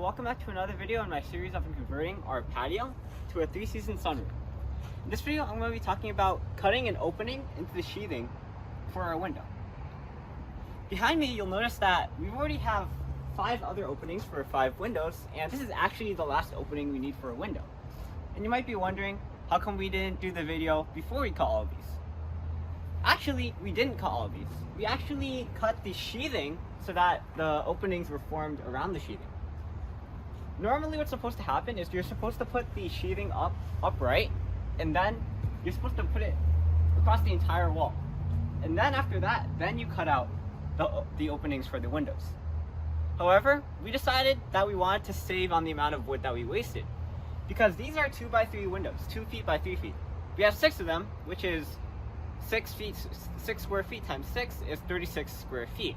welcome back to another video in my series of converting our patio to a 3-season sunroom. In this video, I'm going to be talking about cutting an opening into the sheathing for our window. Behind me, you'll notice that we already have 5 other openings for 5 windows, and this is actually the last opening we need for a window. And you might be wondering, how come we didn't do the video before we cut all of these? Actually, we didn't cut all of these. We actually cut the sheathing so that the openings were formed around the sheathing. Normally what's supposed to happen is you're supposed to put the sheathing upright, and then you're supposed to put it across the entire wall. And then after that, then you cut out the openings for the windows. However, we decided that we wanted to save on the amount of wood that we wasted, because these are 2x3 windows, 2 feet by 3 feet. We have 6 of them, which is 6 square feet times 6 is 36 square feet.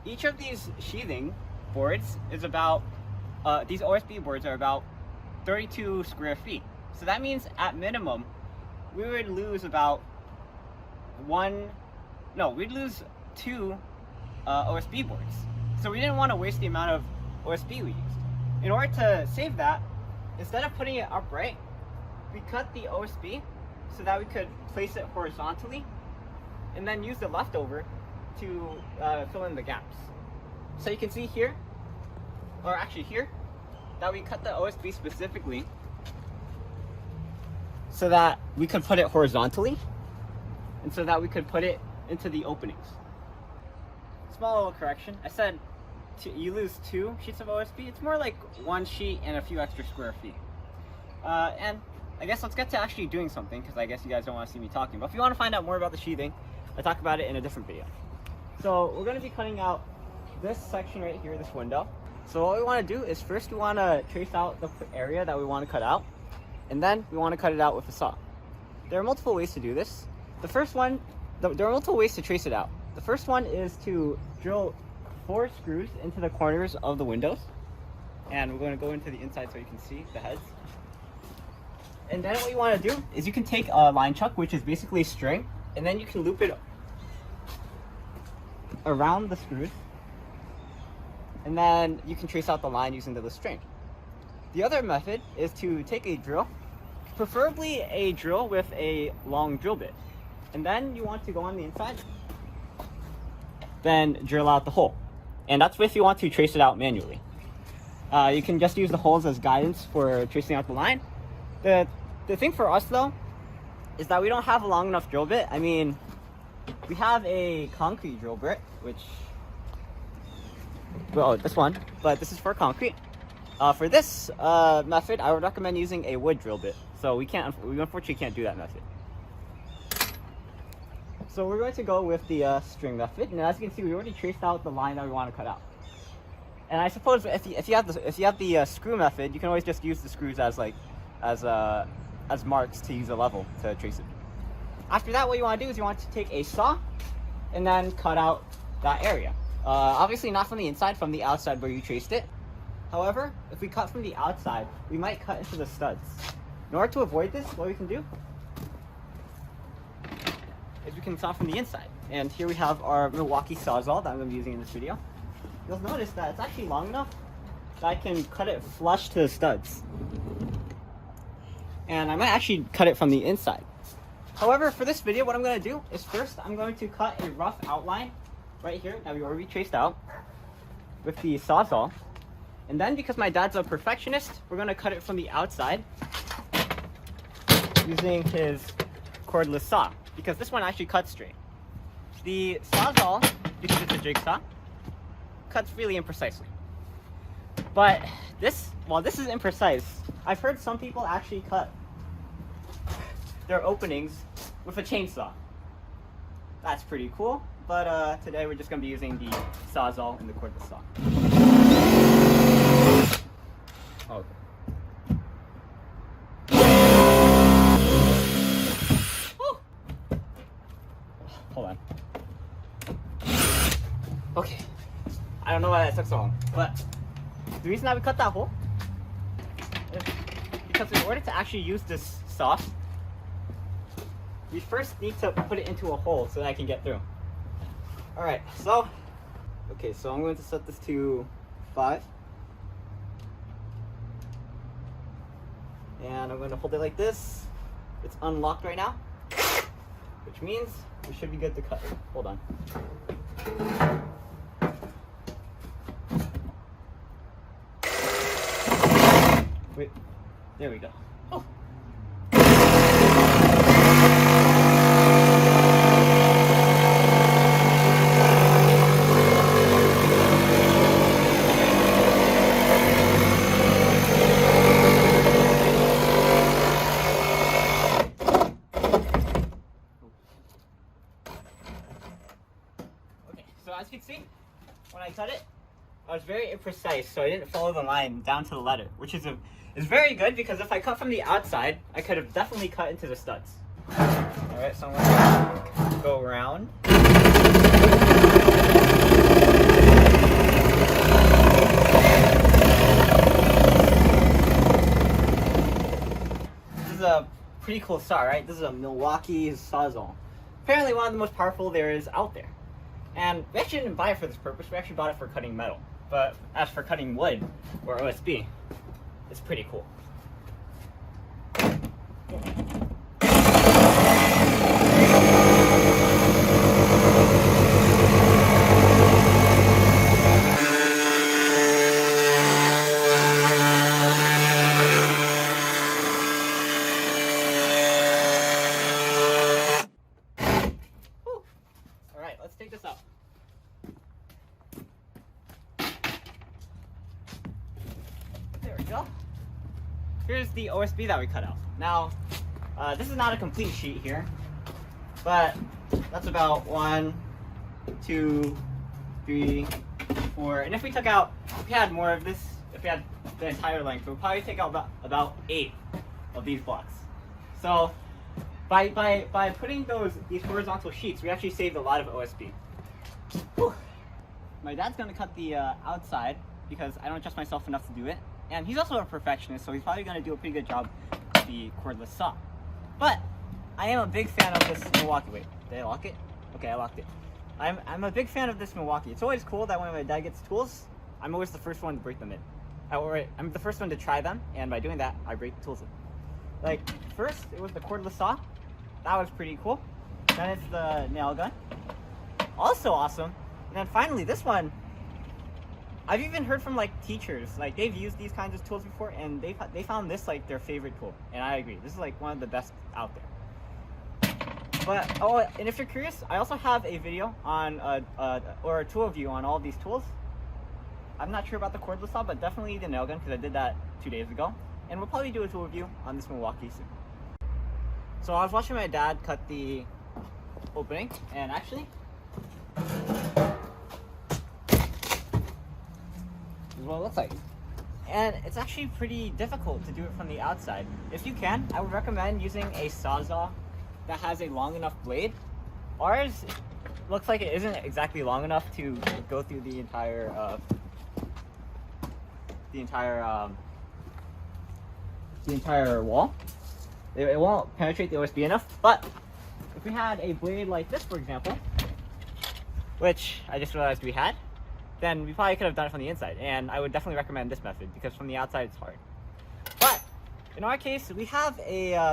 Each of these sheathing boards is about, these OSB boards are about 32 square feet. So that means at minimum, we would lose about we'd lose 2 OSB boards. So we didn't want to waste the amount of OSB we used. In order to save that, instead of putting it upright, we cut the OSB so that we could place it horizontally and then use the leftover to fill in the gaps. So you can see here, or actually here, that we cut the OSB specifically so that we could put it horizontally and so that we could put it into the openings. Small little correction. I said you lose 2 sheets of OSB. It's more like 1 sheet and a few extra square feet. And I guess let's get to actually doing something, because I guess you guys don't want to see me talking. But if you want to find out more about the sheathing, I talk about it in a different video. So we're going to be cutting out this section right here, this window. So what we want to do is first we want to trace out the area that we want to cut out, and then we want to cut it out with a saw. There are multiple ways to do this. The first one, there are multiple ways to trace it out. The first one is to drill 4 screws into the corners of the windows, and we're going to go into the inside so you can see the heads. And then what you want to do is you can take a line chuck, which is basically string, and then you can loop it around the screws, and then you can trace out the line using the string. The other method is to take a drill, preferably a drill with a long drill bit, and then you want to go on the inside, then drill out the hole. And that's if you want to trace it out manually. You can just use the holes as guidance for tracing out the line. The thing for us though is that we don't have a long enough drill bit. I mean, we have a concrete drill bit, which, well, this one, but this is for concrete. For this method, I would recommend using a wood drill bit. So we unfortunately can't do that method. So we're going to go with the string method, and as you can see, we already traced out the line that we want to cut out. And I suppose if you have the screw method, you can always just use the screws as marks to use a level to trace it. After that, what you want to do is you want to take a saw and then cut out that area. Obviously not from the inside, from the outside where you traced it. However, if we cut from the outside, we might cut into the studs. In order to avoid this, what we can do is we can saw from the inside. And here we have our Milwaukee Sawzall that I'm going to be using in this video. You'll notice that it's actually long enough that I can cut it flush to the studs. And I might actually cut it from the inside. However, for this video, what I'm going to do is first I'm going to cut a rough outline right here that we already traced out with the Sawzall. And then, because my dad's a perfectionist, we're going to cut it from the outside using his cordless saw, because this one actually cuts straight. The Sawzall, because it's a jigsaw, cuts really imprecisely. But this, while this is imprecise, I've heard some people actually cut their openings with a chainsaw. That's pretty cool, but today we're just going to be using the Sawzall and the cordless saw. Okay. Woo! Hold on. Okay. I don't know why that took so long, but the reason that we cut that hole is because in order to actually use this saw, we first need to put it into a hole so that I can get through. Alright, so I'm going to set this to 5. And I'm going to hold it like this. It's unlocked right now, which means we should be good to cut. Hold on. Wait, there we go. Oh. So as you can see, when I cut it, I was very imprecise, so I didn't follow the line down to the letter, which is very good because if I cut from the outside, I could have definitely cut into the studs. Alright, so I'm going to go around. This is a pretty cool saw, right? This is a Milwaukee Sawzall. Apparently one of the most powerful there is out there. And we actually didn't buy it for this purpose, we actually bought it for cutting metal. But as for cutting wood, or OSB, it's pretty cool. Alright, let's take this out. There we go. Here's the OSB that we cut out. Now, this is not a complete sheet here, but that's about 1, 2, 3, 4. And if we took out, if we had more of this, if we had the entire length, we'll probably take out about 8 of these blocks. So, by putting these horizontal sheets, we actually saved a lot of OSB. Whew. My dad's gonna cut the outside because I don't trust myself enough to do it. And he's also a perfectionist, so he's probably going to do a pretty good job with the cordless saw. But I am a big fan of this Milwaukee. Wait, did I lock it? Okay, I locked it. I'm a big fan of this Milwaukee. It's always cool that when my dad gets tools, I'm always the first one to break them in. I'm the first one to try them, and by doing that, I break the tools in. Like, first, it was the cordless saw. That was pretty cool. Then it's the nail gun. Also awesome. And then finally, this one, I've even heard from like teachers, like they've used these kinds of tools before and they found this like their favorite tool, and I agree, this is like one of the best out there. But oh, and if you're curious, I also have a video on or a tool review on all of these tools. I'm not sure about the cordless saw, but definitely the nail gun because I did that 2 days ago, and we'll probably do a tool review on this Milwaukee soon. So I was watching my dad cut the opening, and actually what it looks like. And it's actually pretty difficult to do it from the outside. If you can, I would recommend using a Sawzall that has a long enough blade. Ours looks like it isn't exactly long enough to go through the entire wall. It won't penetrate the OSB enough, but if we had a blade like this, for example, which I just realized we had, then we probably could have done it from the inside, and I would definitely recommend this method because from the outside it's hard. But in our case, we have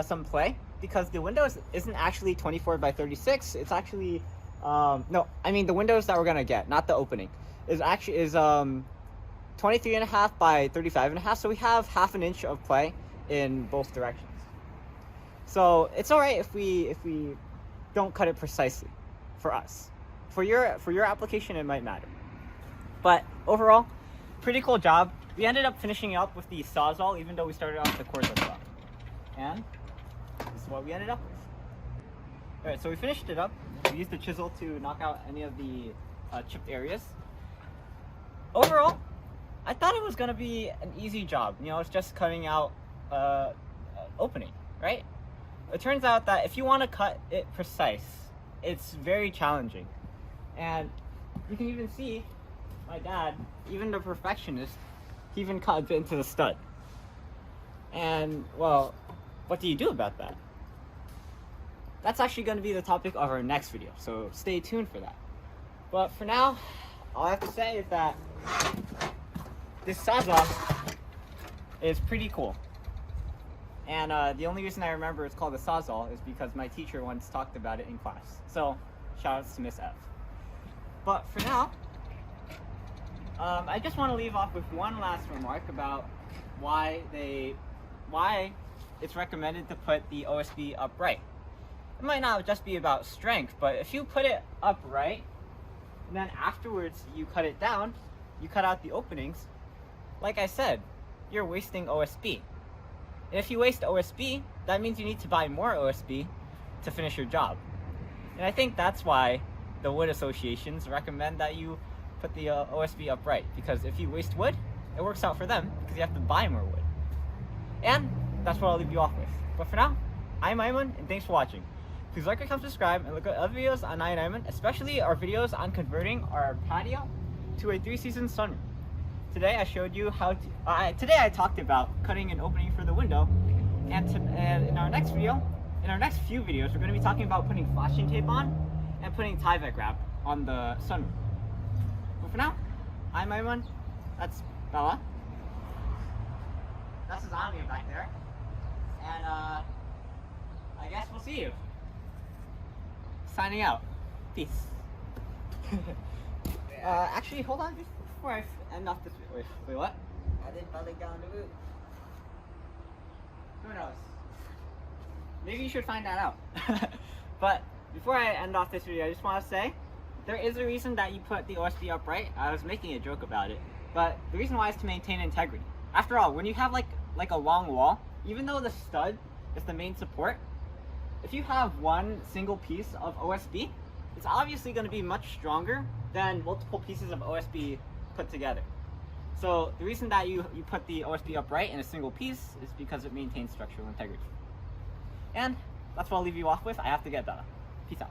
some play because the windows isn't actually 24 by 36. It's actually no, I mean the windows that we're gonna get, not the opening, is 23.5 by 35.5. So we have half an inch of play in both directions. So it's all right if we don't cut it precisely for us. For your application, it might matter. But overall, pretty cool job. We ended up finishing up with the Sawzall, even though we started off with the cordless saw. And this is what we ended up with. Alright, so we finished it up. We used the chisel to knock out any of the chipped areas. Overall, I thought it was going to be an easy job. You know, it's just cutting out opening, right? It turns out that if you want to cut it precise, it's very challenging. And you can even see my dad, even the perfectionist, he even cut a bit into the stud. And, well, what do you do about that? That's actually going to be the topic of our next video, so stay tuned for that. But for now, all I have to say is that this Sawzall is pretty cool. And the only reason I remember it's called a Sawzall is because my teacher once talked about it in class. So, shout outs to Miss F. But for now, I just want to leave off with one last remark about why it's recommended to put the OSB upright. It might not just be about strength, but if you put it upright, and then afterwards you cut it down, you cut out the openings, like I said, you're wasting OSB. And if you waste OSB, that means you need to buy more OSB to finish your job. And I think that's why the wood associations recommend that you put the OSB upright, because if you waste wood, it works out for them because you have to buy more wood. And that's what I'll leave you off with. But for now, I'm Aiman, and thanks for watching. Please like, comment, subscribe, and look at other videos on EyeOnAiman, especially our videos on converting our patio to a 3-season sunroom. Today I showed you how to, today I talked about cutting an opening for the window, and in our next few videos, we're going to be talking about putting flashing tape on and putting Tyvek wrap on the sunroof. But for now, I'm Aiman, that's Bella, that's Azania back there, and I guess we'll see you. Signing out. Peace. Actually, hold on before I end off this. Wait, what? I didn't fall down the roof. Who knows? Maybe you should find that out. But before I end off this video, I just want to say there is a reason that you put the OSB upright. I was making a joke about it, but the reason why is to maintain integrity. After all, when you have like a long wall, even though the stud is the main support, if you have one single piece of OSB, it's obviously going to be much stronger than multiple pieces of OSB put together. So the reason that you put the OSB upright in a single piece is because it maintains structural integrity. And that's what I'll leave you off with. I have to get that. Peace out.